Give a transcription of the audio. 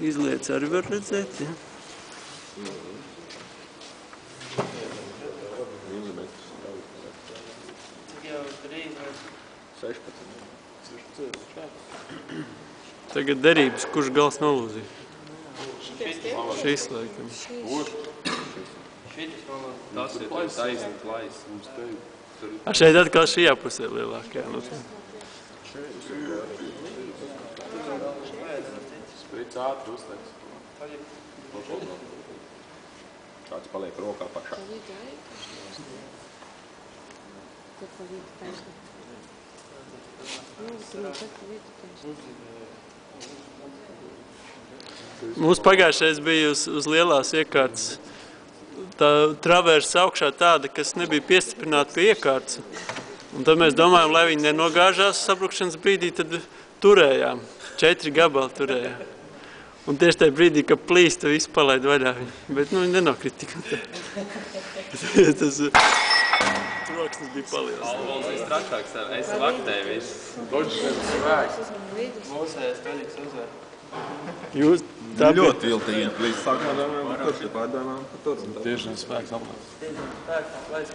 Izliec arī var redzēt, ja? Tagad derības, kurš gals nolūzīs? Šis laikam. Tas ir taisnīgs lais. Šeit atkal šajā pusē lielākajā. Sprits ātri uzliks. Kāds paliek rokā pašā. Mums pagājušais bija uz lielās iekārtas tā traversa augšā tāda, kas nebija piestiprināta pie iekārtas. Un tad mēs domājam, lai viņi nenogāžās sabrukšanas brīdī, tad turējām. 4 gabali turējām. Un tieši tajā brīdī, kad plīsta, visu palaid vaļā viņi. Bet, viņi nenokrit tik un tā. Tas troksnis bija paliels. Alvols visstrašāks, es laktēju visu. Doģis ir svēks. Mūsējais kaļiks uzvar. Jūs tā ļoti viltīgi līdz sākumā domājām par to, pārdomājām par to. Tieši spēks aplēs.